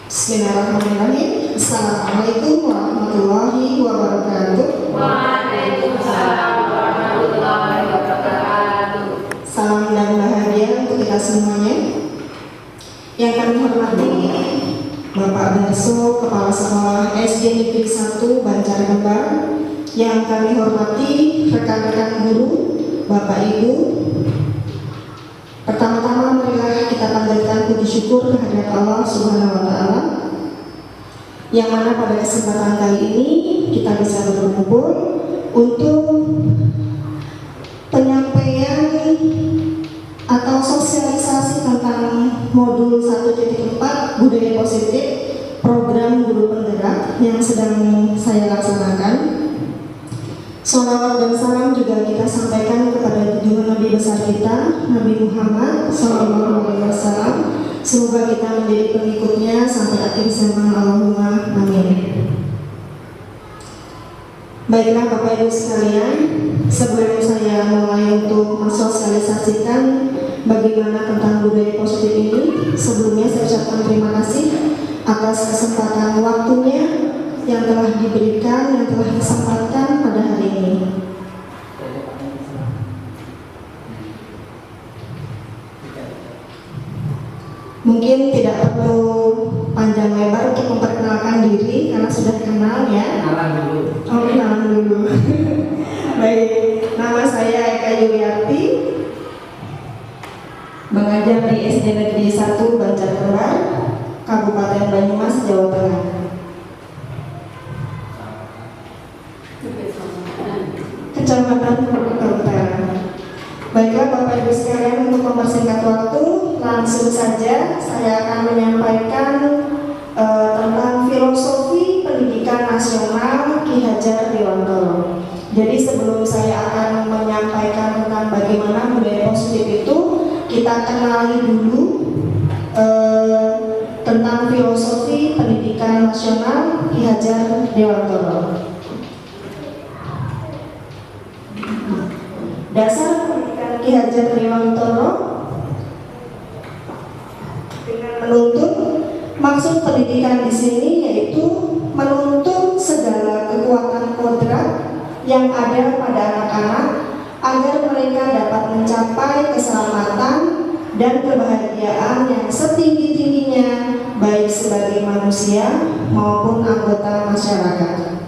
Bismillahirrahmanirrahim. Assalamualaikum warahmatullahi wabarakatuh. Waalaikumsalam warahmatullahi wabarakatuh. Salam dan bahagia untuk kita semuanya. Yang kami hormati Bapak Darso, Kepala Sekolah SD Negeri 1 Banjarnegara. Yang kami hormati rekan-rekan guru, Bapak Ibu. Pertama-tama marilah kita panjatkan puji syukur kehadirat Allah Subhanahu wa Ta'ala, yang mana pada kesempatan kali ini kita bisa berkumpul untuk penyampaian atau sosialisasi tentang modul 1.4 budaya positif program guru penggerak yang sedang saya laksanakan. Sholawat dan salam juga kita sampaikan kepada junjungan Nabi besar kita, Nabi Muhammad SAW. Semoga kita menjadi pengikutnya sampai akhir zaman. Allahumma amin. Baiklah Bapak Ibu sekalian, sebelum saya mulai untuk mensosialisasikan bagaimana tentang budaya positif ini, sebelumnya saya ucapkan terima kasih atas kesempatan waktunya yang telah diberikan, yang telah disempatkan pada hari ini. Mungkin tidak perlu panjang lebar untuk memperkenalkan diri karena sudah kenal ya. Kenalan dulu. Oh, kenalan dulu. Baik, nama saya Eka Yuliarti, mengajar di SD Negeri 1 Banjarnegara, Kabupaten Banyumas, Jawa Tengah. Kecamatan Purwokerto Utara. Baiklah Bapak Ibu sekalian, untuk mempersingkat waktu, langsung saja saya akan menyampaikan tentang filosofi pendidikan nasional Ki Hajar Dewantara. Jadi sebelum saya akan menyampaikan tentang bagaimana budaya positif itu, kita kenali dulu tentang filosofi pendidikan nasional Ki Hajar Dewantara. Dasar pendidikan Ki Hajar Dewantara dengan menuntut, maksud pendidikan di sini yaitu menuntut segala kekuatan kodrat yang ada pada anak-anak agar mereka dapat mencapai keselamatan dan kebahagiaan yang setinggi-tingginya baik sebagai manusia maupun anggota masyarakat.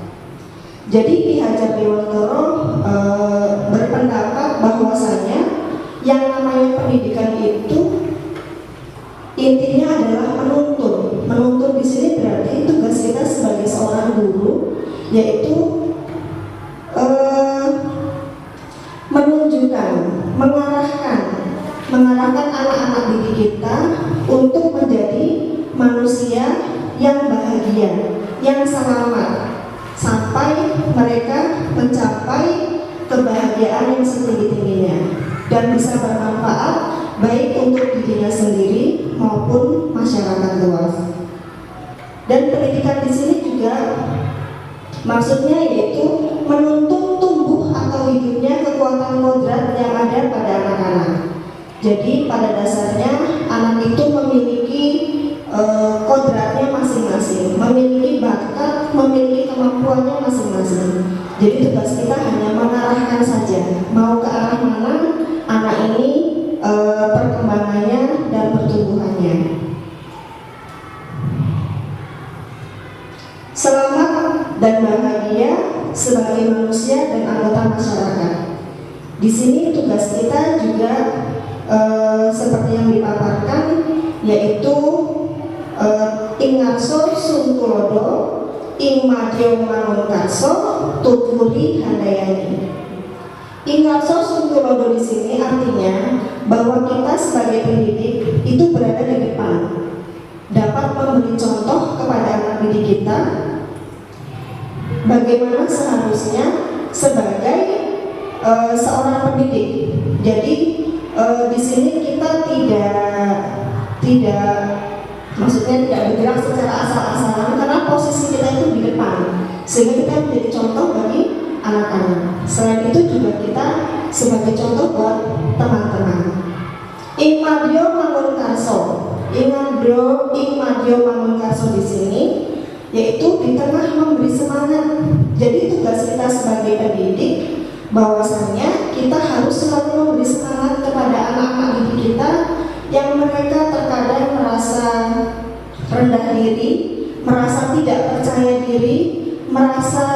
Jadi Ki Hajar Dewantara berpendapat bahwasanya yang namanya pendidikan itu intinya adalah menuntun. Menuntun di sini berarti tugas kita sebagai seorang guru yaitu menunjukkan, mengarahkan anak-anak didik kita untuk menjadi manusia yang bahagia, yang selamat, sampai mereka mencapai kebahagiaan yang setinggi-tingginya dan bisa bermanfaat baik untuk dirinya sendiri maupun masyarakat luas. Dan pendidikan di sini juga maksudnya yaitu menuntut tumbuh atau hidupnya kekuatan kodrat yang ada pada anak-anak. Jadi pada dasarnya anak itu memiliki kodratnya masing-masing, memiliki bakat, memiliki kemampuannya masing-masing. Jadi tugas kita hanya mengarahkan saja, mau ke arah mana anak ini perkembangannya dan pertumbuhannya. Selamat dan bahagia sebagai manusia dan anggota masyarakat. Di sini tugas kita juga seperti yang dipaparkan, yaitu ing ngarso sungtulodo, ing madya manungkarso, tuturi handayani. Ing ngarso sungtulodo di sini artinya bahwa kita sebagai pendidik itu berada di depan, dapat memberi contoh kepada anak didik kita bagaimana seharusnya sebagai seorang pendidik. Jadi di sini kita tidak maksudnya tidak bergerak secara asal-asalan karena posisi kita itu di depan, sehingga kita menjadi contoh bagi anak-anak. Selain itu juga kita sebagai contoh buat teman-teman. Ing madya mangun karso, ing madyo manungkarso di sini, yaitu di tengah memberi semangat. Jadi tugas kita sebagai pendidik bahwasanya kita harus selalu memberi semangat kepada anak-anak didik kita yang mereka terkadang merasa rendah diri, merasa tidak percaya diri, merasa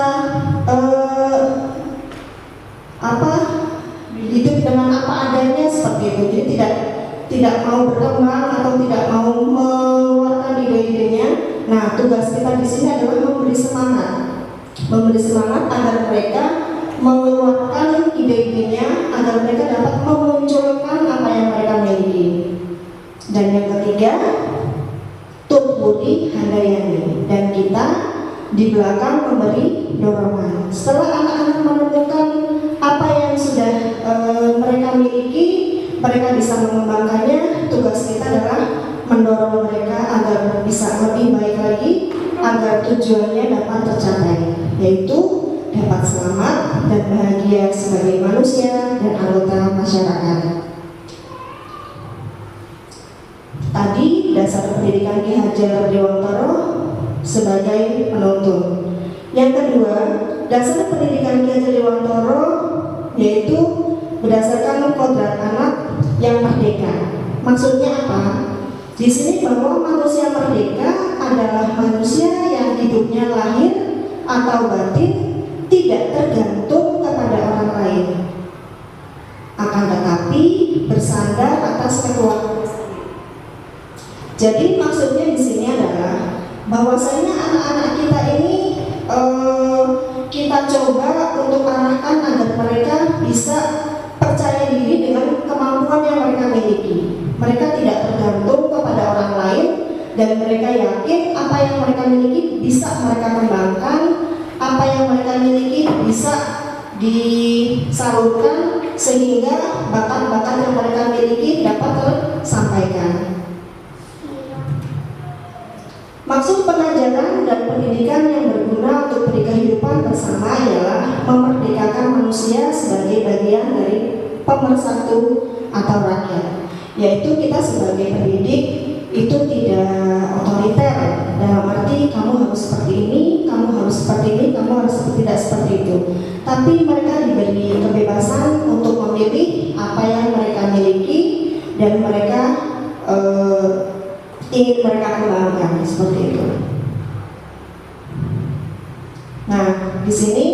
hidup dengan apa adanya seperti itu. Jadi tidak mau berkembang atau tidak mau mengeluarkan ide-idenya. Nah, tugas kita di sini adalah memberi semangat agar mereka mengeluarkan ide-idenya, agar mereka dapat memunculkan apa yang mereka miliki. Dan yang ketiga, tumpuri handayani, dan kita di belakang memberi dorongan. Setelah anak-anak menemukan apa yang sudah mereka miliki, mereka bisa mengembangkannya. Tugas kita adalah mendorong mereka agar bisa lebih baik lagi, agar tujuannya dapat tercapai, yaitu dapat selamat dan bahagia sebagai manusia dan anggota masyarakat. Tadi dasar pendidikan Ki Hajar Dewantara sebagai penuntun. Yang kedua, dasar pendidikan Ki Hajar Dewantara yaitu berdasarkan kodrat anak yang merdeka. Maksudnya apa? Di sini bahwa manusia merdeka adalah manusia yang hidupnya lahir atau batin tidak tergantung kepada orang lain, akan tetapi bersandar atas kekuatan. Jadi maksudnya di sini adalah bahwasanya anak-anak kita ini kita coba untuk arahkan agar mereka bisa percaya diri dengan kemampuan yang mereka miliki. Mereka tidak tergantung kepada orang lain dan mereka yakin apa yang mereka miliki bisa mereka kembangkan, apa yang mereka miliki bisa disalurkan sehingga bakat-bakat yang mereka miliki dapat tersampaikan. Maksud pengajaran dan pendidikan yang berguna untuk kehidupan bersama ialah memerdekakan manusia sebagai bagian dari pemersatu atau rakyat. Yaitu kita sebagai pendidik itu tidak otoriter dalam arti kamu harus seperti ini, kamu harus seperti ini, kamu harus tidak seperti itu. Tapi mereka diberi kebebasan untuk memilih apa yang mereka miliki dan mereka ingin mereka kembangkan seperti itu. Nah, di sini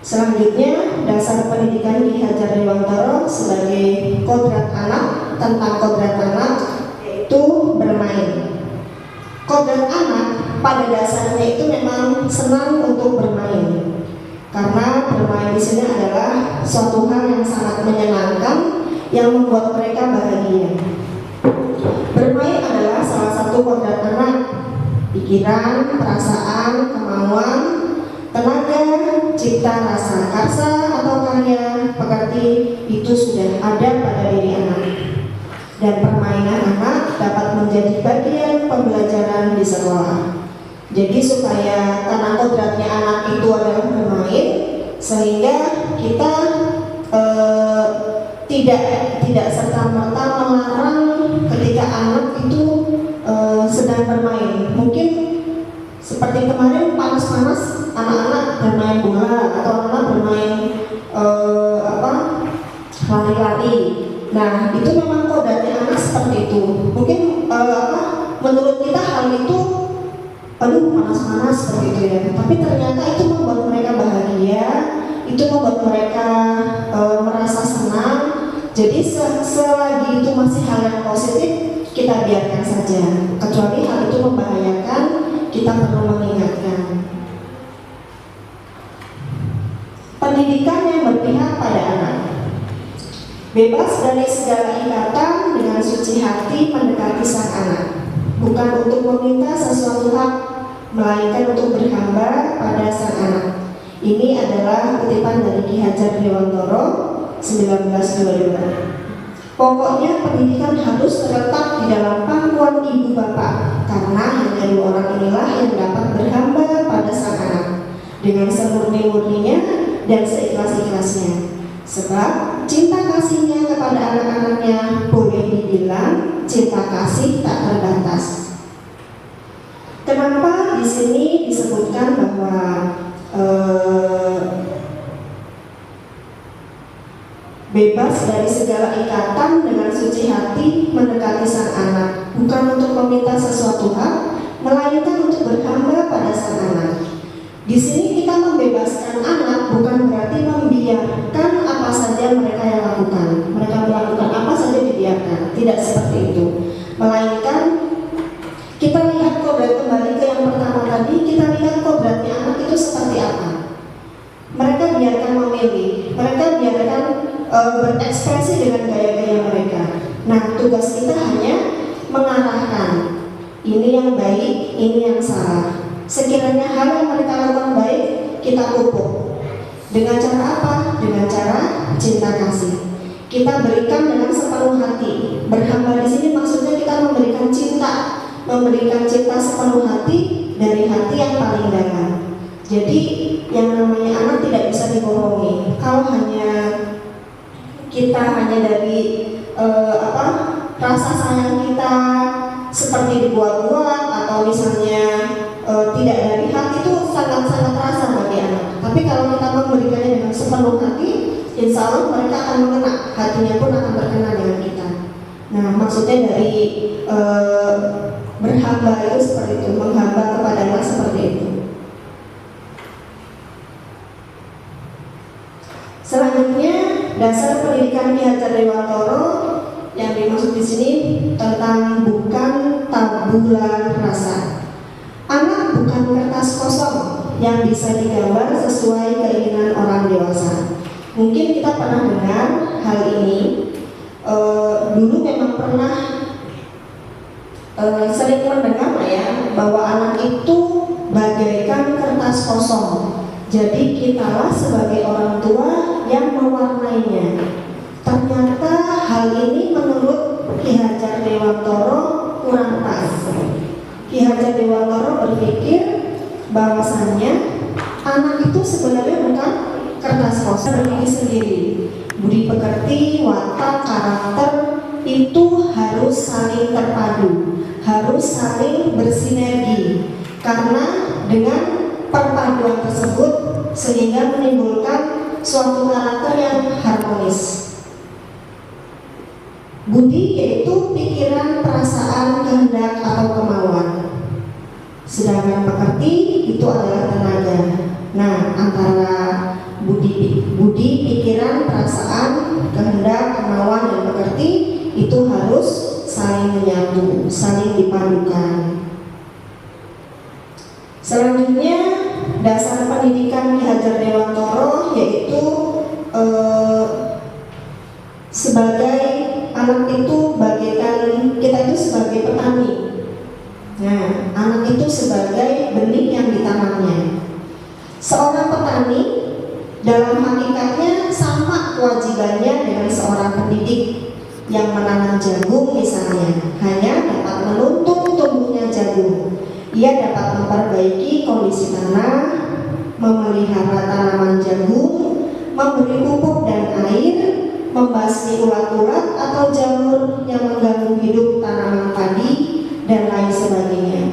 selanjutnya dasar pendidikan Ki Hajar Dewantara sebagai kodrat anak, tentang kodrat anak yaitu bermain. Kodrat anak pada dasarnya itu memang senang untuk bermain, karena bermain di sini adalah suatu hal yang sangat menyenangkan yang membuat mereka bahagia. Bermain adalah salah satu kodrat anak. Pikiran, perasaan, kemauan, tenaga, cipta, rasa, karsa atau karya, pekerti itu sudah ada pada diri anak. Dan permainan anak dapat menjadi bagian pembelajaran di sekolah. Jadi supaya karena kodratnya anak itu adalah bermain, sehingga kita tidak serta-merta melarang ketika anak itu sedang bermain. Mungkin seperti kemarin panas-panas anak-anak bermain bola atau anak bermain lari-lari. Nah, itu memang kodratnya anak seperti itu. Mungkin menurut kita hal itu panas-panas seperti itu ya. Tapi ternyata itu membuat mereka bahagia, itu membuat mereka merasa senang. Jadi selagi itu masih hal yang positif, kita biarkan saja. Kecuali hal itu membahayakan, kita perlu mengingatkan. Pendidikan yang berpihak pada anak. Bebas dari segala ikatan dengan suci hati mendekati sang anak. Bukan untuk meminta sesuatu hak, melainkan untuk berhamba pada sang anak. Ini adalah kutipan dari Ki Hajar Dewantara 1922. Pokoknya pendidikan harus terletak di dalam pangkuan ibu bapak, karena hanya dua orang inilah yang dapat berhamba pada sang anak dengan semurni-murninya dan seikhlas-ikhlasnya. Sebab cinta kasihnya kepada anak-anaknya boleh dibilang cinta kasih tak terbatas. Kenapa di sini disebutkan bahwa bebas dari segala ikatan dengan suci hati mendekati sang anak, bukan untuk meminta sesuatu hal, melainkan untuk berhamba pada sang anak. Di sini kita membebaskan anak bukan berarti membiarkan apa saja mereka yang lakukan. Mereka melakukan apa saja dibiarkan, tidak seperti itu. Melainkan kita lihat kodrat, kembali ke yang pertama tadi, kita lihat kodratnya anak itu seperti apa. Mereka biarkan memilih, mereka biarkan berekspresi dengan gaya-gaya mereka. Nah, tugas kita hanya mengarahkan ini yang baik, ini yang salah. Sekiranya hal yang mereka lakukan baik, kita pupuk. Dengan cara apa? Dengan cara cinta kasih. Kita berikan dengan sepenuh hati. Berhamba di sini maksudnya kita memberikan cinta sepenuh hati dari hati yang paling dalam. Jadi yang namanya anak tidak bisa dibohongi. Kalau kita hanya dari rasa sayang kita seperti dibuat-buat atau misalnya tidak dari hati, itu sangat-sangat terasa bagi anak. Tapi kalau kita memberikannya dengan sepenuh hati, insya Allah mereka akan mengena, hatinya pun akan berkenan dengan kita. Nah, maksudnya dari berhamba itu seperti itu, menghamba kepada Allah seperti itu. Selanjutnya, dasar pendidikan Ki Hajar Dewantoro yang dimaksud di sini tentang bukan tabula rasa. Anak bukan kertas kosong yang bisa digambar sesuai keinginan orang dewasa. Mungkin kita pernah dengar hal ini. Dulu memang pernah sering mendengar ya, bahwa anak itu bagaikan kertas kosong. Jadi kitalah sebagai orang tua yang mewarnainya. Ternyata hal ini menurut Ki Hajar Dewantoro kurang pas. Ki Hajar Dewantoro berpikir bahwasannya anak itu sebenarnya bukan kertas kosong, berdiri sendiri. Budi pekerti, watak, karakter itu harus saling terpadu, harus saling bersinergi. Karena dengan perpaduan tersebut sehingga menimbulkan suatu karakter yang harmonis. Budi yaitu pikiran, perasaan, kehendak atau kemauan. Sedangkan pekerti itu adalah tenaga. Nah, antara budi, pikiran, perasaan, kehendak, kemauan dan pekerti itu harus saling menyatu, saling dipadukan. Selanjutnya, dasar pendidikan Ki Hajar Dewantoro yaitu sebagai anak itu bagaikan kita itu sebagai petani. Nah, anak itu sebagai benih yang ditanamnya. Seorang petani dalam hakikatnya sama kewajibannya dengan seorang pendidik yang menanam jagung misalnya, hanya dapat menuntun tumbuhnya jagung. Ia dapat memperbaiki kondisi tanah, memelihara tanaman jagung, memberi pupuk dan air, membasmi ulat-ulat atau jamur yang mengganggu hidup tanaman padi dan lain sebagainya.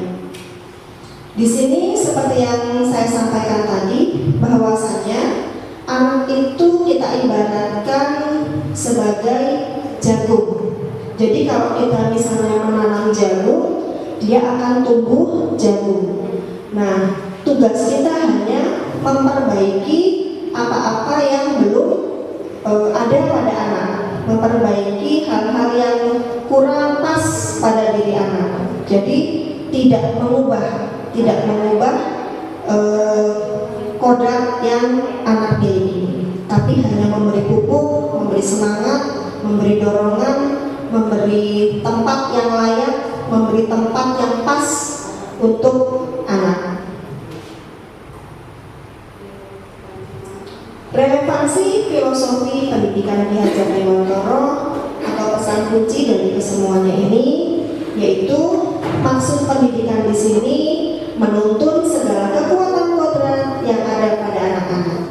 Di sini seperti yang saya sampaikan tadi, bahwasanya anak itu kita ibaratkan sebagai jagung. Jadi kalau kita misalnya menanam jagung, dia akan tumbuh jagung. Nah, tugas kita hanya memperbaiki apa-apa yang belum ada pada anak, memperbaiki hal-hal yang kurang pas pada diri anak. Jadi tidak mengubah kodrat yang anak miliki, tapi hanya memberi pupuk, memberi semangat, memberi dorongan, memberi tempat yang layak, memberi tempat yang pas untuk anak. Relevansi filosofi pendidikan Ki Hajar Dewantoro atau pesan kunci dari kesemuanya ini yaitu maksud pendidikan di sini menuntun segala kekuatan kodrat yang ada pada anak-anak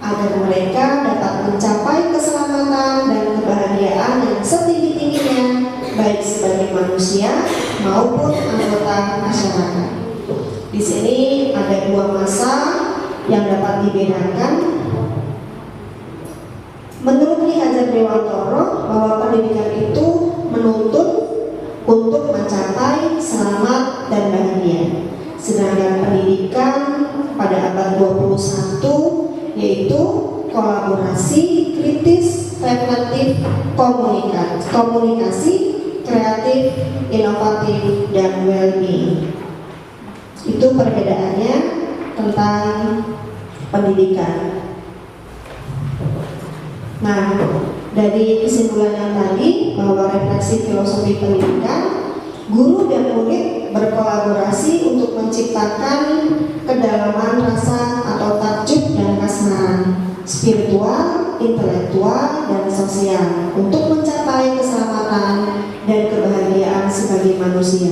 agar agar mereka dapat mencapai keselamatan dan kebahagiaan yang setinggi-tingginya, baik sebagai manusia maupun anggota masyarakat. Di sini ada dua masa yang dapat dibedakan. Menurut Ki Hajar Dewantoro, bahwa pendidikan itu menuntut untuk mencapai selamat dan bahagia. Sedangkan pendidikan pada abad 21 yaitu kolaborasi, kritis, reflektif, komunikasi, kreatif, inovatif, dan well-being. Itu perbedaannya tentang pendidikan. Nah, dari kesimpulan yang tadi bahwa refleksi filosofi pendidikan, guru dan murid berkolaborasi untuk menciptakan kedalaman rasa atau takjub dan kasmaran, spiritual, intelektual, dan sosial untuk mencapai keselamatan dan kebahagiaan sebagai manusia.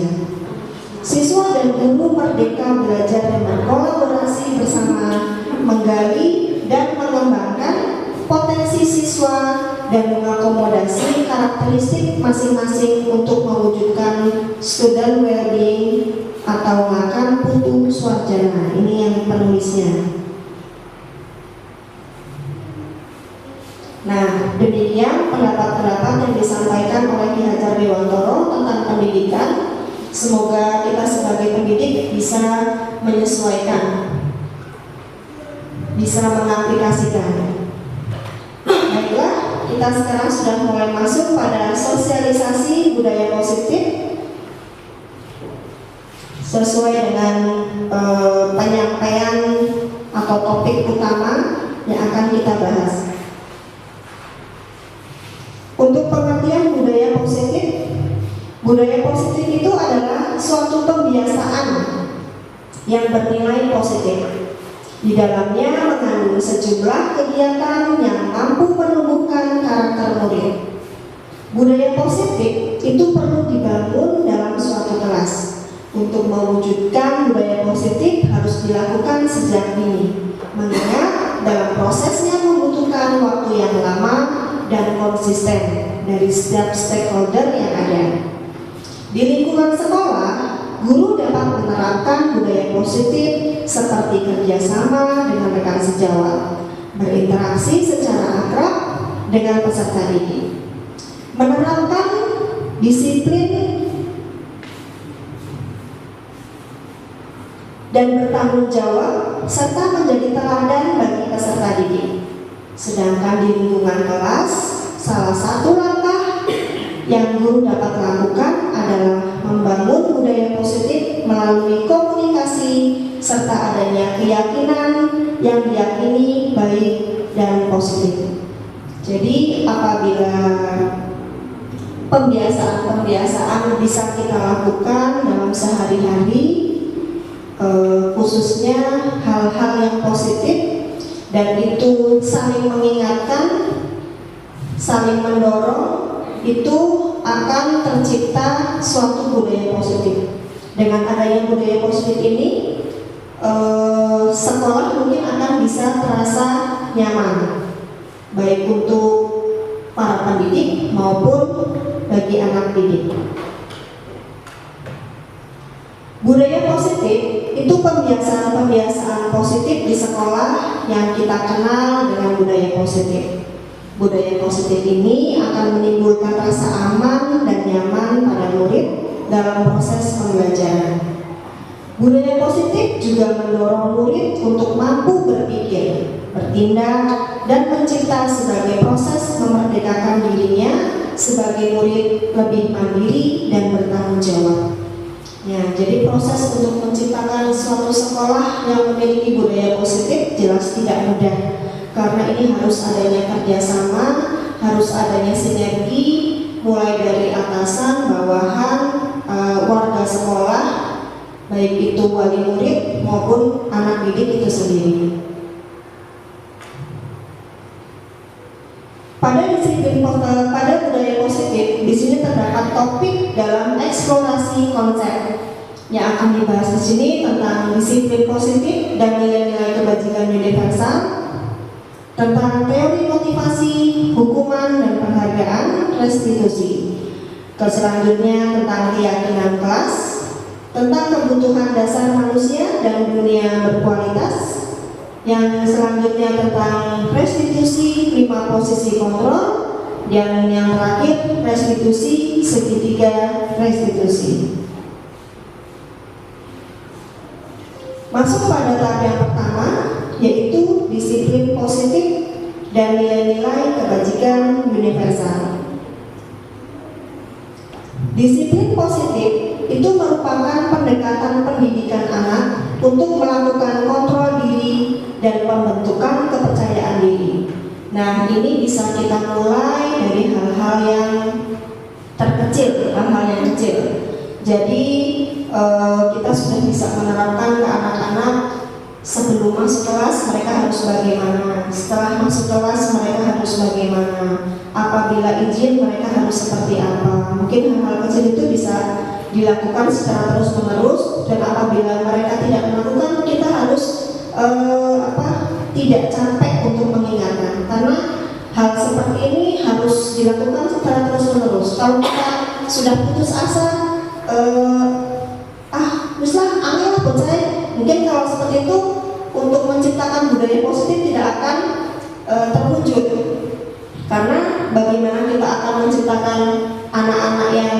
Siswa dan guru merdeka belajar dengan kolaborasi bersama, menggali dan mengembangkan potensi siswa dan mengakomodasi karakteristik masing-masing untuk mewujudkan student well-being atau makan putu swarjana. Ini yang penulisnya. Nah, demikian pendapat-pendapat yang disampaikan oleh Ki Hajar Dewantoro tentang pendidikan. Semoga kita sebagai pendidik bisa menyesuaikan, bisa mengaplikasikan. Baiklah, kita sekarang sudah mulai masuk pada sosialisasi budaya positif sesuai dengan penyampaian atau topik utama yang akan kita bahas. Untuk pengertian budaya positif itu adalah suatu pembiasaan yang bernilai positif. Di dalamnya mengandung sejumlah kegiatan yang mampu menumbuhkan karakter murid. Budaya positif itu perlu dibangun dalam suatu kelas. Untuk mewujudkan budaya positif harus dilakukan sejak dini, mengingat dalam prosesnya membutuhkan waktu yang lama dan konsisten dari setiap stakeholder yang ada. Di lingkungan sekolah, guru dapat menerapkan budaya positif seperti kerjasama dengan rekan sejawat, berinteraksi secara akrab dengan peserta didik, menerapkan disiplin dan bertanggung jawab serta menjadi teladan bagi peserta didik. Sedangkan di lingkungan kelas, salah satu langkah yang guru dapat lakukan adalah membangun budaya positif melalui komunikasi serta adanya keyakinan yang diyakini baik dan positif. Jadi apabila pembiasaan bisa kita lakukan dalam sehari-hari, khususnya hal-hal yang positif, dan itu saling mengingatkan, saling mendorong, itu akan tercipta suatu budaya positif. Dengan adanya budaya positif ini, sekolah mungkin akan bisa terasa nyaman, baik untuk para pendidik maupun bagi anak didik. Budaya positif itu pembiasaan positif di sekolah yang kita kenal dengan budaya positif. Budaya positif ini akan menimbulkan rasa aman dan nyaman pada murid dalam proses pembelajaran. Budaya positif juga mendorong murid untuk mampu berpikir, bertindak, dan mencipta sebagai proses memerdekakan dirinya sebagai murid lebih mandiri dan bertanggung jawab. Ya, jadi proses untuk menciptakan suatu sekolah yang memiliki budaya positif jelas tidak mudah, karena ini harus adanya kerjasama, harus adanya sinergi, mulai dari atasan, bawahan, warga sekolah, baik itu wali murid maupun anak didik itu sendiri. Pada budaya positif, di sini terdapat topik dalam eksplorasi konsep yang akan dibahas di sini tentang disiplin positif dan nilai-nilai kebajikan universal, tentang teori motivasi, hukuman, dan penghargaan restitusi. Selanjutnya tentang keyakinan kelas, tentang kebutuhan dasar manusia dan dunia berkualitas. Yang selanjutnya tentang restitusi 5 posisi kontrol, dan yang terakhir restitusi segitiga restitusi. Masuk pada tahap yang pertama, yaitu disiplin positif dan nilai-nilai kebajikan universal. Disiplin positif itu merupakan pendekatan pendidikan anak untuk melakukan kontrol diri dan pembentukan kepercayaan diri. Nah, ini bisa kita mulai dari hal-hal yang terkecil, hal-hal yang kecil. Jadi kita sudah bisa menerapkan ke anak-anak sebelum masuk kelas mereka harus bagaimana, setelah masuk kelas mereka harus bagaimana, apabila izin mereka harus seperti apa. Mungkin hal-hal kecil itu bisa dilakukan secara terus-menerus, dan apabila mereka tidak melakukan, kita harus tidak capek untuk mengingatkan, karena hal seperti ini harus dilakukan secara terus-menerus. Kalau kita sudah putus asa, misalnya angin lah buat saya, mungkin kalau seperti itu untuk menciptakan budaya positif tidak akan terwujud. Karena bagaimana kita akan menciptakan anak-anak yang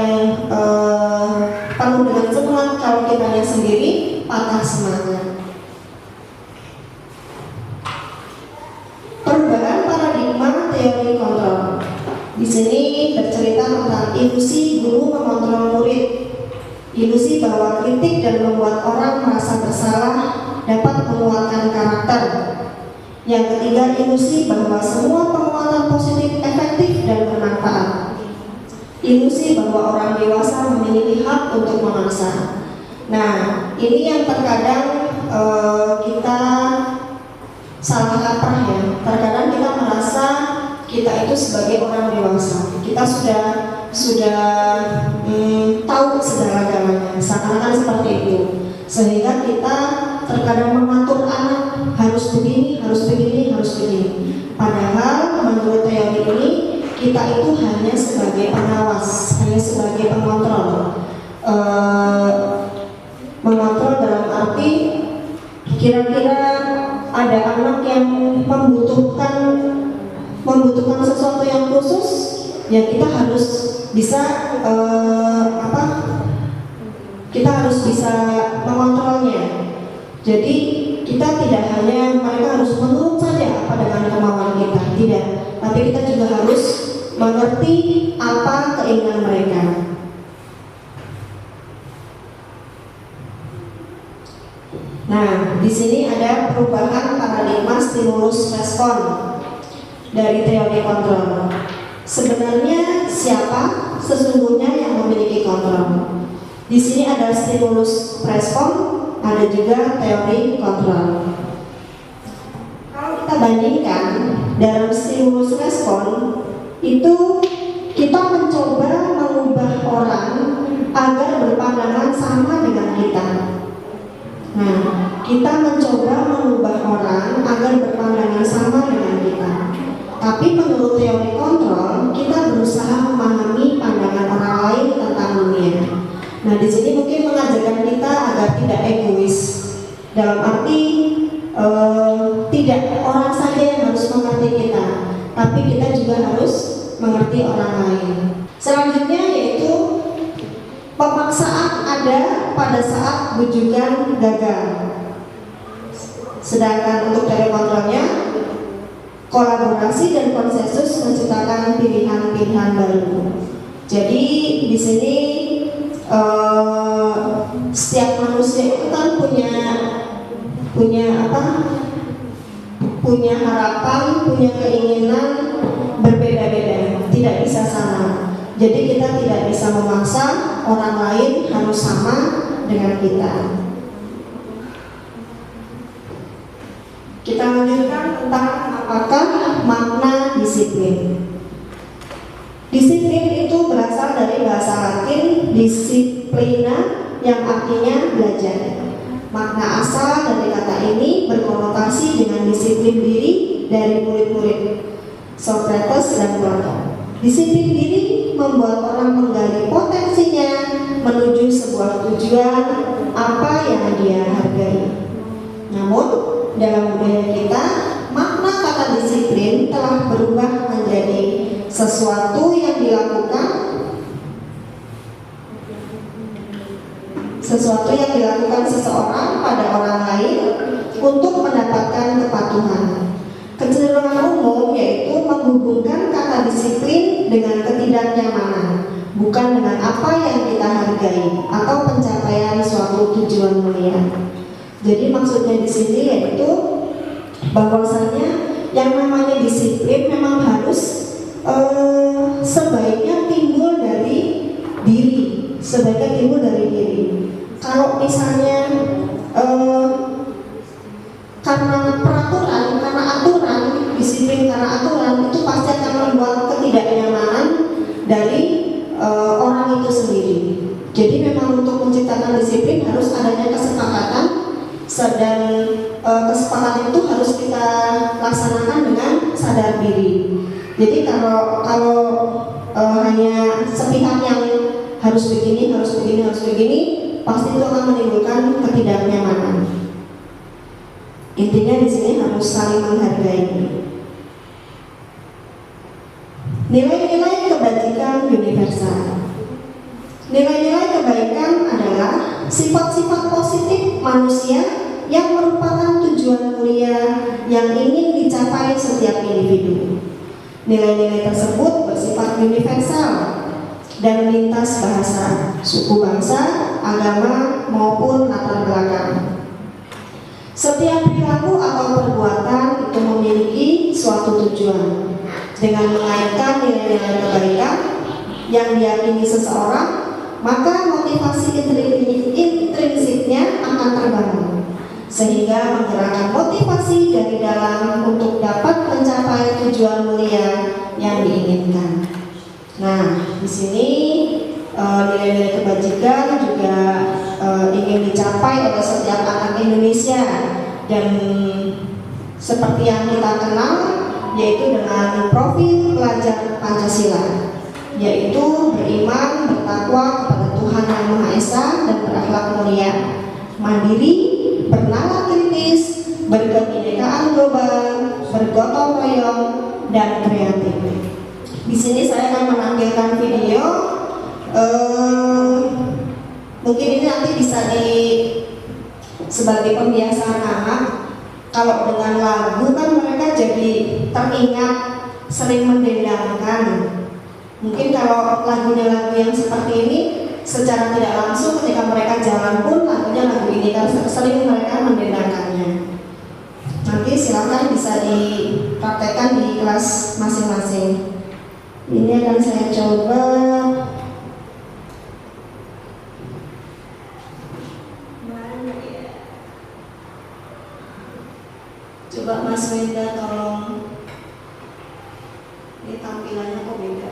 penuh dengan semangat kalau kitanya sendiri patah semangat. Perubahan paradigma teori kontrol. Di sini bercerita tentang ilusi guru mengontrol murid, ilusi bahwa kritik dan membuat orang merasa bersalah dapat menguatkan karakter. Yang ketiga, ilusi bahwa semua penguatan positif efektif dan bermanfaat. Ilusi bahwa orang dewasa memiliki hak untuk memaksa. Nah, ini yang terkadang kita salah kaprah ya. Terkadang kita merasa kita itu sebagai orang dewasa, kita sudah tahu segala-galanya, seakan-akan seperti itu, sehingga kita terkadang mengatur anak harus begini, harus begini, harus begini. Padahal menurut teori ini kita itu hanya sebagai pengawas, hanya sebagai pengontrol. Mengontrol dalam arti kira-kira ada anak yang membutuhkan sesuatu yang khusus, ya kita harus bisa kita harus bisa mengontrolnya. Jadi kita tidak hanya mereka harus menurut saja apa dengan kemauan kita, tidak, tapi kita juga harus mengerti apa keinginan mereka. Nah, di sini ada perubahan paradigma stimulus respon dari teori kontrol. Sebenarnya siapa sesungguhnya yang memiliki kontrol? Di sini ada stimulus respon, ada juga teori kontrol. Kalau kita bandingkan dalam stimulus respon itu kita mencoba mengubah orang agar berpandangan sama dengan kita. Nah, kita mencoba mengubah orang agar berpandangan sama dengan kita. Tapi menurut teori kontrol, kita berusaha memahami pandangan orang lain tentang dunia. Nah, di sini mungkin mengajarkan kita agar tidak egois. Dalam arti tidak orang saja yang harus mengerti kita, tapi kita juga harus mengerti orang lain. Selanjutnya yaitu pemaksaan ada pada saat bujukan gagal. Sedangkan untuk teori kontrolnya, kolaborasi dan konsensus menciptakan pilihan-pilihan baru. Jadi di sini setiap manusia itu kan punya harapan, punya keinginan berbeda-beda, tidak bisa sama. Jadi kita tidak bisa memaksa orang lain harus sama dengan kita. Kita lanjutkan tentang apakah makna disiplin. Disiplin itu berasal dari bahasa Latin disciplina yang artinya belajar. Makna asal dari kata ini berkonotasi dengan disiplin diri dari murid-murid Socrates dan Plato. Disiplin diri membuat orang menggali potensinya menuju sebuah tujuan apa yang dia hargai. Namun, dalam budaya kita, makna kata disiplin telah berubah menjadi sesuatu yang dilakukan seseorang pada orang lain untuk mendapatkan kepatuhan. Kecenderungan umum yaitu menghubungkan kata disiplin dengan ketidaknyamanan, bukan dengan apa yang kita hargai atau pencapaian suatu tujuan mulia. Jadi maksudnya di sini yaitu bahwasanya yang namanya disiplin memang harus sebaiknya timbul dari diri, Kalau misalnya karena peraturan, karena aturan, disiplin karena aturan, itu pasti akan membuat ketidaknyamanan dari orang itu sendiri. Jadi memang untuk menciptakan disiplin harus adanya kesepakatan, dan kesepakatan itu harus kita laksanakan dengan sadar diri. Jadi kalau hanya sepihak yang harus begini, pasti itu akan menimbulkan ketidaknyamanan. Intinya di sini harus saling menghargai. Nilai-nilai kebajikan universal. Nilai-nilai kebaikan adalah sifat-sifat positif manusia yang merupakan tujuan mulia yang ingin dicapai setiap individu. Nilai-nilai tersebut bersifat universal dan lintas bahasa, suku bangsa, agama, maupun latar belakang. Setiap perilaku atau perbuatan itu memiliki suatu tujuan. Dengan mengaitkan nilai-nilai kebaikan yang diyakini seseorang, maka motivasi intrinsiknya akan terbangun, sehingga menggerakkan motivasi dari dalam untuk dapat mencapai tujuan mulia yang diinginkan. Nah, di sini nilai-nilai kebajikan juga ingin dicapai oleh setiap anak Indonesia, dan seperti yang kita kenal yaitu dengan profil pelajar Pancasila, yaitu beriman, bertakwa kepada Tuhan Yang Maha Esa dan berakhlak mulia, mandiri, bernalar kritis, berkebinekaan global, bergotong royong, dan kreatif. Di sini saya akan menampilkan video. Mungkin ini nanti bisa sebagai pembiasaan anak. Kalau dengan lagu kan mereka jadi teringat, sering mendendangkan. Mungkin kalau lagunya lagu yang seperti ini, secara tidak langsung ketika mereka jalan pun lagunya lagu ini kan sering mereka mendendangkannya. Nanti silakan bisa dipraktekkan di kelas masing-masing. Ini akan saya coba. Coba Mas Wenda tolong, ini tampilannya kok beda.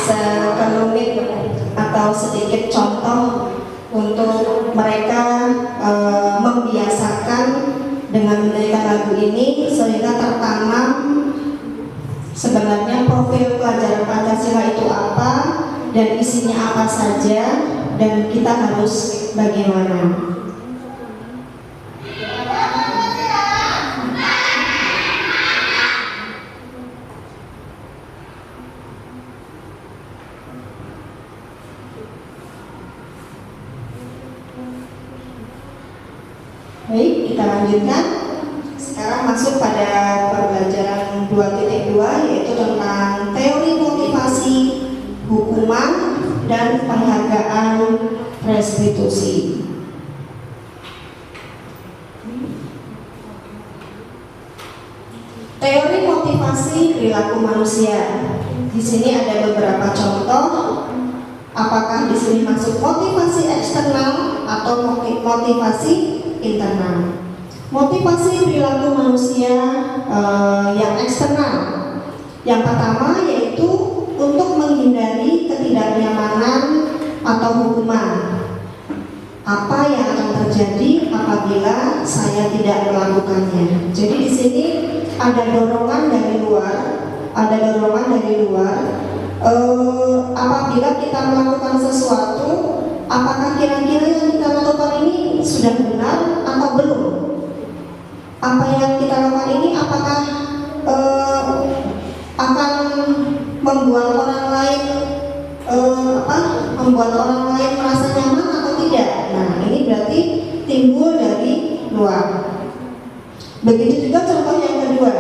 Sekelumit atau sedikit contoh untuk mereka membiasakan dengan menyanyikan lagu ini sehingga tertanam sebenarnya profil pelajaran Pancasila itu apa dan isinya apa saja dan kita harus bagaimana. kita lanjutkan. Sekarang masuk pada pembelajaran 2.2, yaitu tentang teori motivasi, hukuman, dan penghargaan restitusi. Teori motivasi perilaku manusia. Di sini ada beberapa contoh. Apakah di sini masuk motivasi eksternal atau motivasi internal? Motivasi perilaku manusia yang eksternal. Yang pertama yaitu untuk menghindari ketidaknyamanan atau hukuman. Apa yang akan terjadi apabila saya tidak melakukannya? Jadi di sini ada dorongan dari luar, apabila kita melakukan sesuatu, apakah kira-kira yang kita lakukan ini sudah benar atau belum? Apa yang kita lakukan ini apakah akan membuat orang lain merasa nyaman atau tidak? Nah, ini berarti timbul dari luar. Begitu juga contoh yang kedua,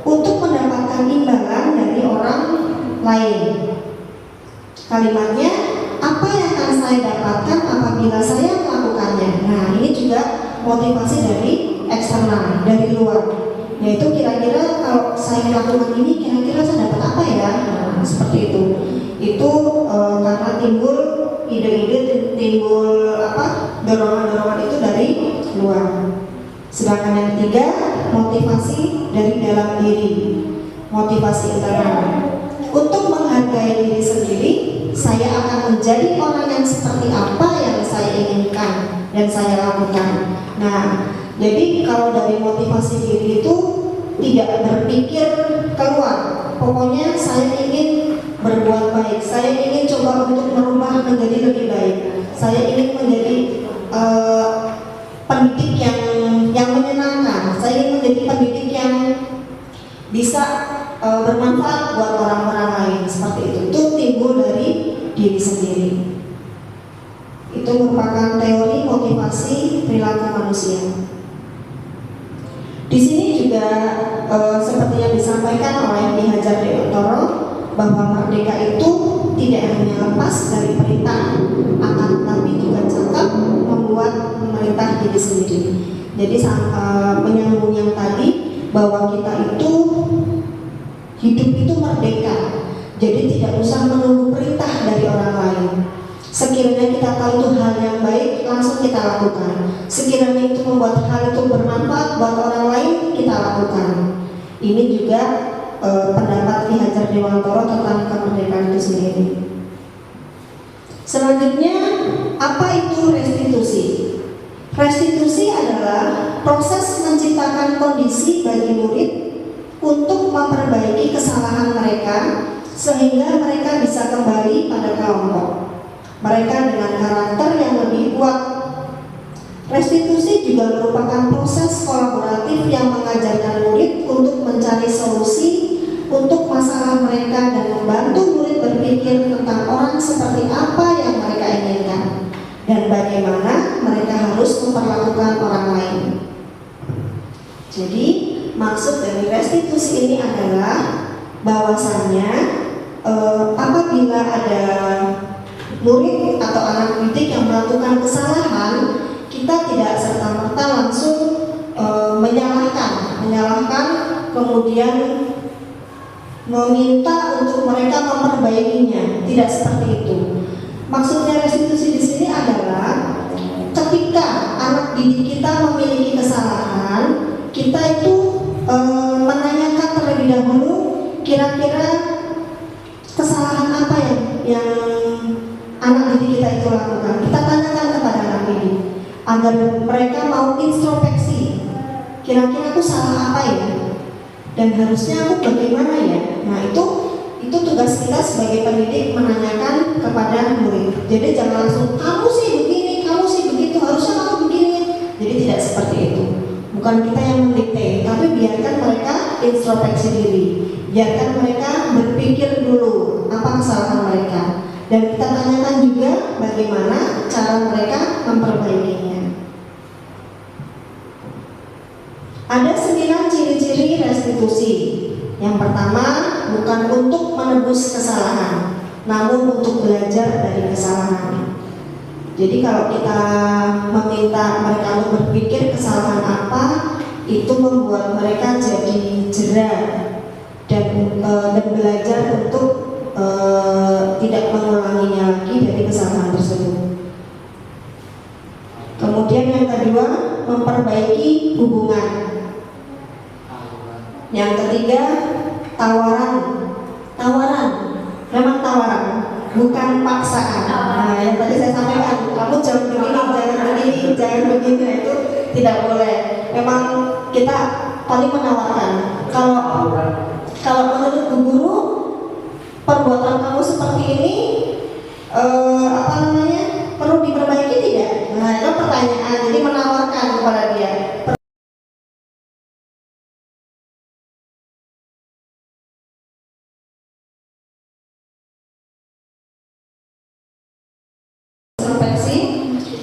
untuk mendapatkan imbalan dari orang lain. Kalimatnya, apa yang akan saya dapatkan apabila saya melakukannya? Nah, ini juga motivasi dari eksternal, dari luar. Yaitu kira-kira kalau saya melakukan ini, kira-kira saya dapat apa ya? Nah, seperti itu. Itu karena timbul ide-ide, timbul dorongan-dorongan itu dari luar. Sedangkan yang ketiga, motivasi dari dalam diri, motivasi internal. Untuk menghargai diri sendiri, saya akan menjadi orang yang seperti apa yang saya inginkan dan saya lakukan. Nah, jadi kalau dari motivasi diri itu tidak berpikir keluar. Pokoknya saya ingin berbuat baik, saya ingin coba untuk merubah menjadi lebih baik. Saya ingin menjadi pendidik yang menyenangkan. Saya ingin menjadi pendidik yang bisa bermanfaat buat orang-orang lain, seperti itu. Itu timbul dari diri sendiri. Itu merupakan teori motivasi perilaku manusia. Di sini juga seperti yang disampaikan oleh Ki Hajar Dewantoro, bahwa merdeka itu tidak hanya lepas dari perintah, akan tetapi juga cakap membuat memerintah diri sendiri. Jadi menyambung yang tadi, bahwa kita itu hidup itu merdeka. Jadi tidak usah menunggu perintah dari orang lain. Sekiranya kita tahu itu hal yang baik, langsung kita lakukan. Sekiranya itu membuat hal itu bermanfaat buat orang lain, kita lakukan. Ini juga pendapat Ki Hajar Dewantoro tentang kemerdekaan itu sendiri. Selanjutnya, apa itu restitusi? Restitusi adalah proses menciptakan kondisi bagi murid untuk memperbaiki kesalahan mereka sehingga mereka bisa kembali pada kelompok mereka dengan karakter yang lebih kuat. Restitusi juga merupakan proses kolaboratif yang mengajarkan murid untuk mencari solusi untuk masalah mereka dan membantu murid berpikir tentang orang seperti apa yang mereka inginkan dan bagaimana mereka harus memperlakukan orang lain. Jadi maksud dari restitusi ini adalah bahwasannya apabila ada murid atau anak didik yang melakukan kesalahan, kita tidak serta-merta langsung menyalahkan, kemudian meminta untuk mereka memperbaikinya. Tidak seperti itu. Maksudnya restitusi di sini adalah ketika anak didik kita memiliki kesalahan, kita itu menanyakan terlebih dahulu kira-kira kesalahan apa yang anak didik kita itu lakukan. Kita tanyakan kepada anak didik agar mereka mau introspeksi. Kira-kira aku salah apa ya? Dan harusnya aku bagaimana ya? Nah, itu tugas kita sebagai pendidik, menanyakan kepada murid. Jadi jangan langsung kamu sih begini, kamu sih begitu, harusnya kamu begini. Jadi tidak seperti itu. Bukan kita yang mendikte, tapi biarkan mereka introspeksi diri. Biarkan mereka berpikir dulu apa kesalahan mereka. Dan kita tanyakan juga bagaimana cara mereka memperbaikinya. Ada 9 ciri-ciri restitusi. Yang pertama, bukan untuk menebus kesalahan, namun untuk belajar dari kesalahan. Jadi kalau kita meminta mereka untuk berpikir kesalahan apa, itu membuat mereka jadi jera dan belajar untuk tidak mengulanginya lagi dari kesalahan tersebut. Kemudian yang kedua, memperbaiki hubungan. Yang ketiga, tawaran. Memang tawaran, bukan paksaan. Nah, yang tadi saya sampaikan, kamu jangan begini, jangan begini, itu tidak boleh. Memang kita paling menawarkan. Kalau menurut Bu Guru, perbuatan kamu seperti ini perlu diperbaiki tidak? Nah, itu pertanyaan. Jadi menawarkan kepada dia.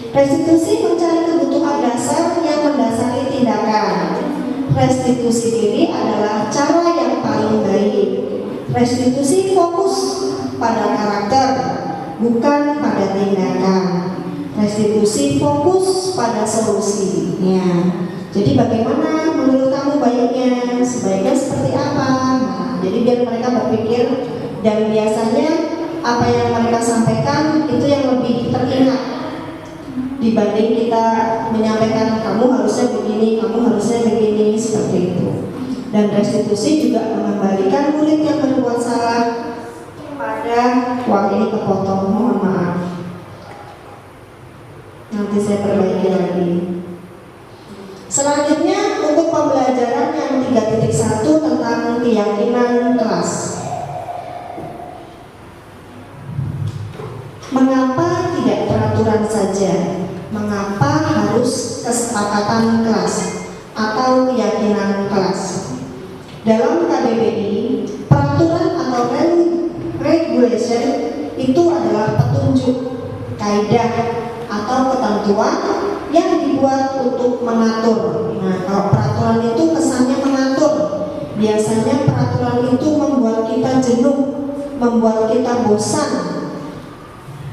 Restitusi mencari kebutuhan dasar yang mendasari tindakan. Restitusi diri adalah cara yang paling baik. Restitusi fokus pada karakter, bukan pada tindakan. Restitusi fokus pada solusinya. Jadi bagaimana menurut kamu baiknya? Sebaiknya seperti apa? Jadi biar mereka berpikir, dan biasanya apa yang mereka sampaikan itu yang lebih teringat dibanding kita menyampaikan kamu harusnya begini, seperti itu. Dan restitusi juga mengembalikan kulit yang berbuat salah pada ini kepotong, mohon maaf. Nanti saya perbaiki lagi. Selanjutnya untuk pembelajaran yang 3.1 tentang keyakinan kelas. Mengapa tidak peraturan saja? Mengapa harus kesepakatan kelas atau keyakinan kelas? Dalam KBBI, peraturan atau regulation itu adalah petunjuk, kaidah atau ketentuan yang dibuat untuk mengatur. Nah, kalau peraturan itu kesannya mengatur, biasanya peraturan itu membuat kita jenuh, membuat kita bosan.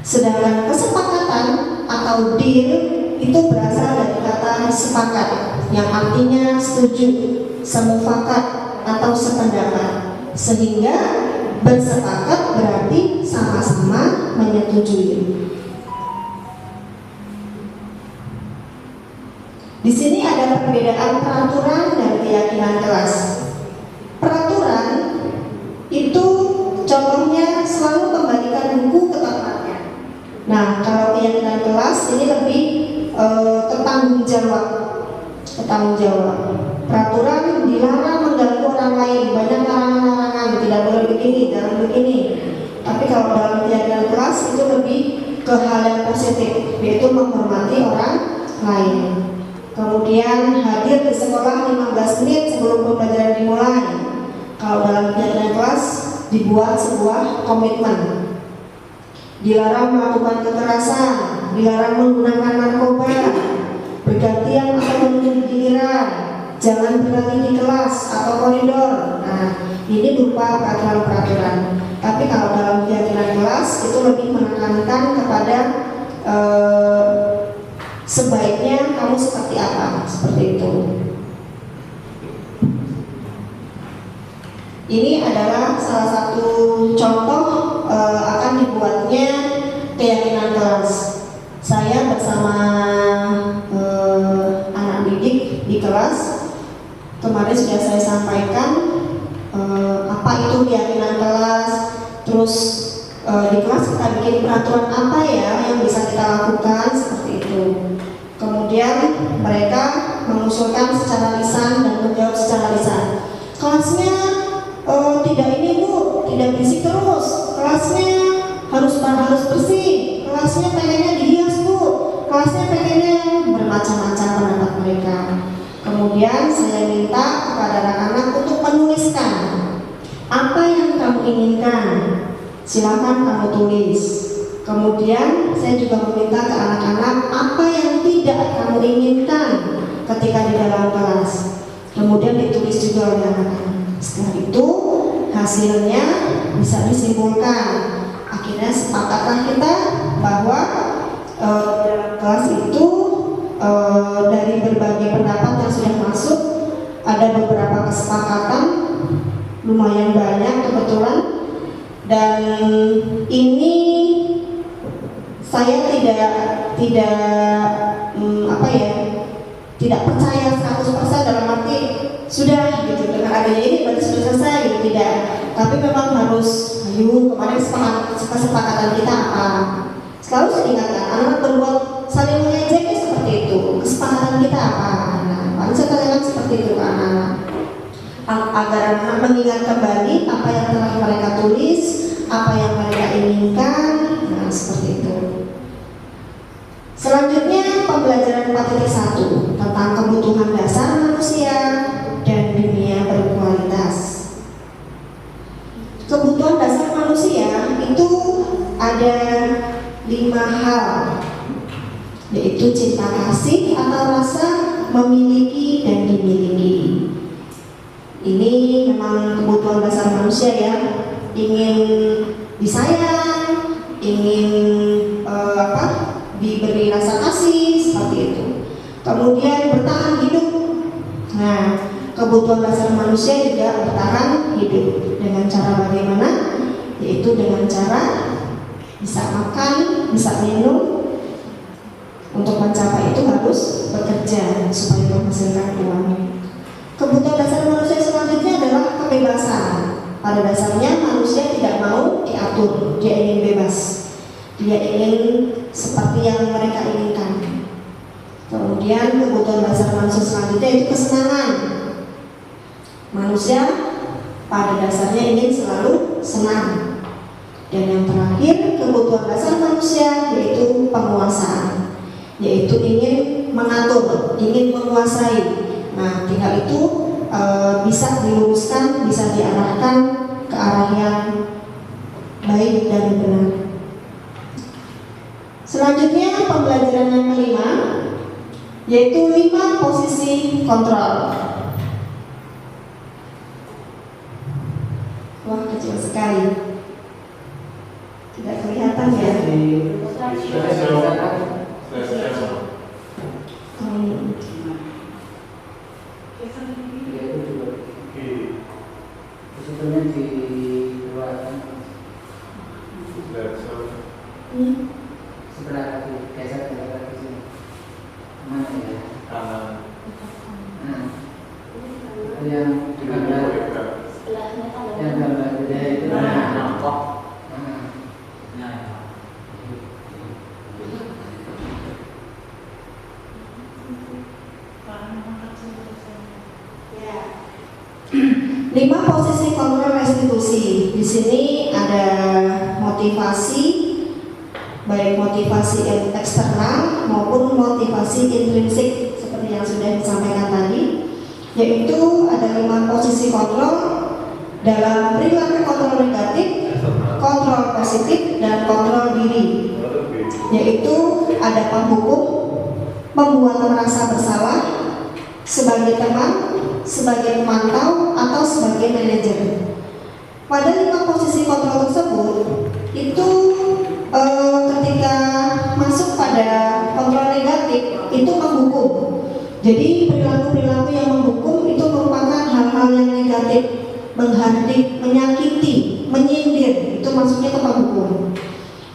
Sedangkan kesepakatan atau deal itu berasal dari kata sepakat, yang artinya setuju, semufakat atau sependapat. Sehingga bersepakat berarti sama-sama menyetujui. Di sini ada perbedaan peraturan dan keyakinan kelas. Peraturan itu contohnya selalu kembalikan buku ke tempatnya. Nah, kalau keyakinan kelas ini lebih tanggung jawab. Peraturan dilarang mengganggu orang lain, banyak larangan-larangan, tidak boleh begini, jangan begini. Tapi kalau dalam keyakinan kelas itu lebih ke hal yang positif, yaitu menghormati orang lain. Kemudian hadir di sekolah 15 menit sebelum pembelajaran dimulai. Kalau dalam keyakinan kelas dibuat sebuah komitmen. Dilarang melakukan kekerasan, dilarang menggunakan narkoba, bergantian atau menunggu giliran, jangan berlari di kelas atau koridor. Nah, ini berupa peraturan-peraturan. Tapi kalau dalam keyakinan kelas itu lebih menekankan kepada sebaiknya kamu seperti apa, seperti itu. Ini adalah salah satu contoh akan dibuatnya keyakinan kelas. Saya bersama anak didik di kelas kemarin sudah saya sampaikan apa itu keyakinan kelas. Terus di kelas kita bikin peraturan apa ya yang bisa kita lakukan, seperti itu. Kemudian mereka mengusulkan secara lisan dan menjawab secara lisan. Kelasnya tidak ini Bu, tidak berisik terus. Kelasnya harus bersih. Kelasnya pengennya dihias Bu. Kelasnya pengennya bermacam-macam pendapat mereka. Kemudian saya minta kepada anak-anak untuk menuliskan apa yang kamu inginkan. Silakan kamu tulis. Kemudian saya juga meminta ke anak-anak apa yang tidak kamu inginkan ketika di dalam kelas. kemudian ditulis juga oleh anak-anak. Setelah itu hasilnya bisa disimpulkan. Akhirnya sepakatlah kita bahwa dalam kelas itu dari berbagai pendapat yang sudah masuk ada beberapa kesepakatan lumayan banyak kebetulan, dan ini saya tidak percaya 100% dalam arti sudah gitu dengan adanya ini berarti sudah selesai gitu, tidak. Tapi memang harus kemarin kesepakatan kita apa. Selalu saya ingatkan anak-anak berbuat saling mengejeknya seperti itu. Kesepakatan kita apa? Paling saya tanyakan seperti itu ke anak-anak agar anak mengingat kembali apa yang telah mereka tulis, apa yang mereka inginkan. Nah, seperti itu. Selanjutnya pembelajaran 4.1 tentang kebutuhan dasar manusia dan dunia berkualitas. Kebutuhan dasar manusia itu ada 5 hal, yaitu cinta kasih atau rasa memiliki dan dimiliki. Ini memang kebutuhan dasar manusia ya, ingin disayang, ingin diberi rasa kasih seperti itu. Kemudian bertahan hidup. Nah, kebutuhan dasar manusia juga bertahan hidup dengan cara bagaimana? Yaitu dengan cara bisa makan, bisa minum. Untuk mencapai itu harus bekerja supaya menghasilkan uang. Kebutuhan dasar manusia selanjutnya adalah kebebasan. Pada dasarnya manusia tidak mau diatur, dia ingin bebas. Dia ingin seperti yang mereka inginkan. Kemudian kebutuhan dasar manusia selanjutnya itu kesenangan. Manusia pada dasarnya ingin selalu senang. Dan yang terakhir kebutuhan dasar manusia yaitu penguasaan, yaitu ingin mengatur, ingin menguasai. Nah, tinggal itu bisa diluruskan, bisa diarahkan ke arah yang baik dan benar. Selanjutnya pembelajaran yang kelima, yaitu 5 posisi kontrol. Wah, kecil sekali, tidak kelihatan ya. Sebelah kaki, geser ke sini. Mana ya? Kanan. Yang gambar, yang gambar gede itu. Lima posisi kontrol restitusi. Di sini ada motivasi, baik motivasi eksternal maupun motivasi intrinsik seperti yang sudah disampaikan tadi, yaitu ada 5 posisi kontrol dalam perilaku kontrol negatif, kontrol positif, dan kontrol diri, yaitu ada penghukum, membuat merasa bersalah, sebagai teman, sebagai pemantau, atau sebagai manajer. Pada 5 posisi kontrol tersebut itu ketika masuk pada kontrol negatif itu menghukum. Jadi perilaku-perilaku yang menghukum itu merupakan hal-hal yang negatif, menghardik, menyakiti, menyindir, itu maksudnya ke penghukum.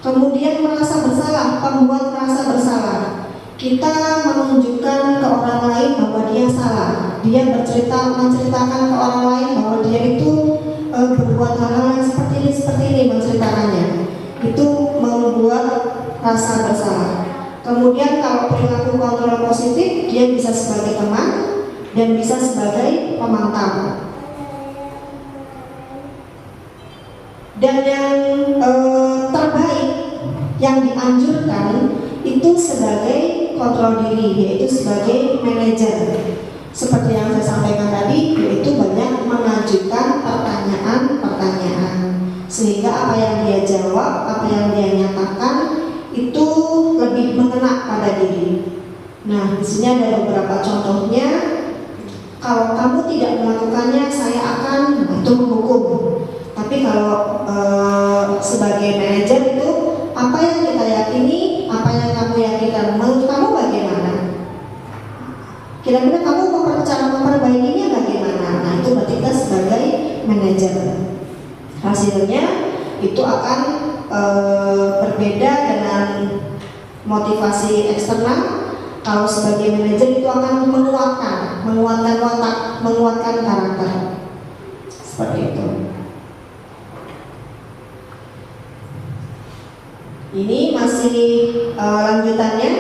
Kemudian merasa bersalah, membuat merasa bersalah. Kita menunjukkan ke orang lain bahwa dia salah. Dia menceritakan ke orang lain bahwa dia itu berbuat hal-hal yang seperti ini menceritakannya. Itu membuat rasa bersalah. Kemudian kalau perilaku kontrol positif, dia bisa sebagai teman dan bisa sebagai pemantau. Dan yang terbaik yang dianjurkan itu sebagai kontrol diri, yaitu sebagai manajer. Seperti yang saya sampaikan tadi, yaitu banyak mengajukan pertanyaan-pertanyaan, sehingga apa yang dia jawab, apa yang dia nyatakan itu lebih mengena pada diri. Nah, di sini ada beberapa contohnya. kalau kamu tidak melakukannya saya akan itu menghukum. Tapi kalau sebagai manajer itu apa yang kita yakini, apa yang kamu yakinkan, menurut kamu bagaimana? Kira-kira kamu cara memperbaikinya bagaimana? Nah itu berarti kita sebagai manajer. Hasilnya itu akan berbeda dengan motivasi eksternal. Kalau sebagai manajer itu akan menguatkan watak, menguatkan karakter. Seperti itu. Ini masih lanjutannya.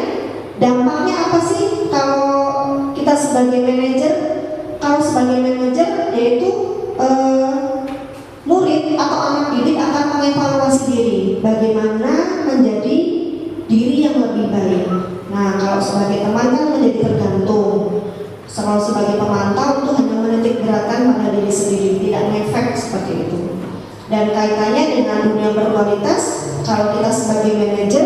Dampaknya apa sih kalau kita sebagai manajer? Kalau sebagai manajer yaitu murid atau anak didik akan mengevaluasi diri, bagaimana menjadi diri yang lebih baik. Nah, kalau sebagai teman kan menjadi tergantung. Kalau sebagai pemantau itu hanya menitik beratkan pada diri sendiri, tidak ngefek seperti itu. Dan kaitannya dengan dunia berkualitas, kalau kita sebagai manajer,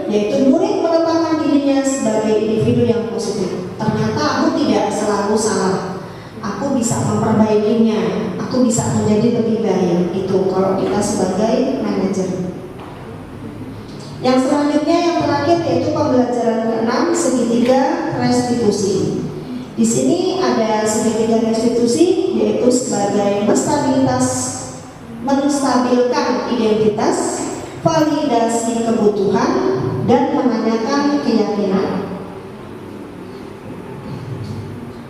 yaitu murid meletakkan dirinya sebagai individu yang positif. Ternyata aku tidak selalu salah, aku bisa memperbaikinya, aku bisa menjadi lebih baik. Itu kalau kita sebagai manajer. Yang selanjutnya yang terakhir yaitu pembelajaran ke-6, segitiga restitusi. Di sini ada segitiga restitusi yaitu sebagai menstabilkan identitas, validasi kebutuhan, dan menanyakan keyakinan.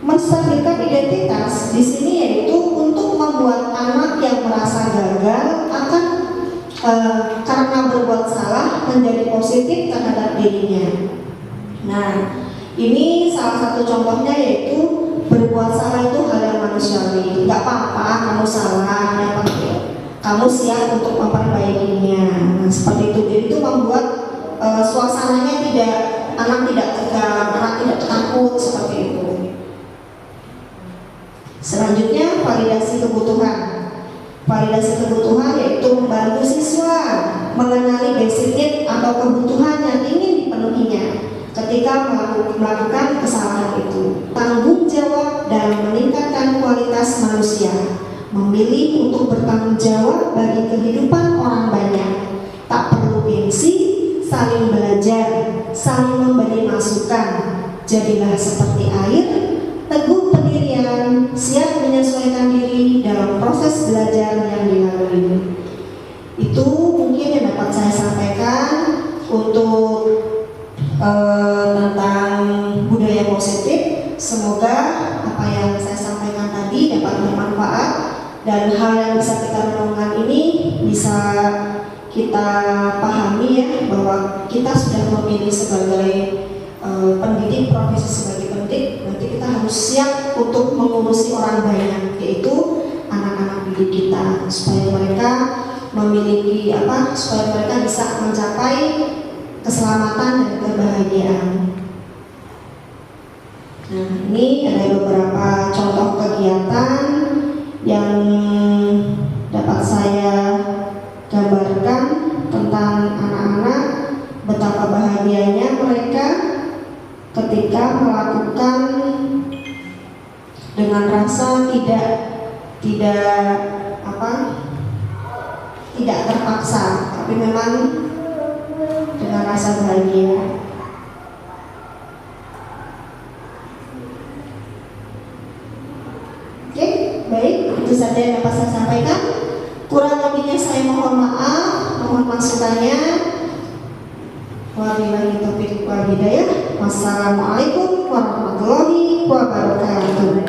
Menstabilkan identitas di sini yaitu untuk membuat anak yang merasa gagal akan karena berbuat salah menjadi positif terhadap dirinya. Nah, ini salah satu contohnya yaitu berbuat salah itu hal yang manusiawi. Gak apa-apa kamu salah, yang penting kamu siap untuk memperbaikinya. Nah, seperti itu. Jadi itu membuat suasananya anak tidak tegang, anak tidak takut seperti itu. Selanjutnya validasi kebutuhan. Validasi kebutuhan yaitu membantu siswa mengenali basic need atau kebutuhan yang ingin dipenuhinya ketika melakukan kesalahan itu. Tanggung jawab dalam meningkatkan kualitas manusia, memilih untuk bertanggung jawab bagi kehidupan orang banyak, tak perlu gengsi, saling belajar, saling memberi masukan, jadilah seperti air, teguh pendirian, siap menyesuaikan diri dalam proses belajar yang dilalui. Itu mungkin yang dapat saya sampaikan untuk tentang budaya positif. Semoga apa yang saya sampaikan tadi dapat bermanfaat dan hal yang bisa kita renungkan ini bisa kita pahami ya, bahwa kita sudah memilih sebagai pendidik, profesi sebagai pendidik, berarti kita harus siap untuk mengurusi orang banyak, yaitu anak-anak didik kita, supaya mereka memiliki supaya mereka bisa mencapai keselamatan dan kebahagiaan. Nah, ini ada beberapa contoh kegiatan yang dapat saya gambarkan tentang anak-anak, betapa bahagianya mereka ketika melakukan dengan rasa tidak terpaksa, tapi memang dengan rasa bahagia. Oke, baik, itu saja yang dapat saya sampaikan. Kurang lebihnya saya mohon maaf, mohon masukannya. Wabillahi taufiq wal hidayah. Wassalamualaikum warahmatullahi wabarakatuh.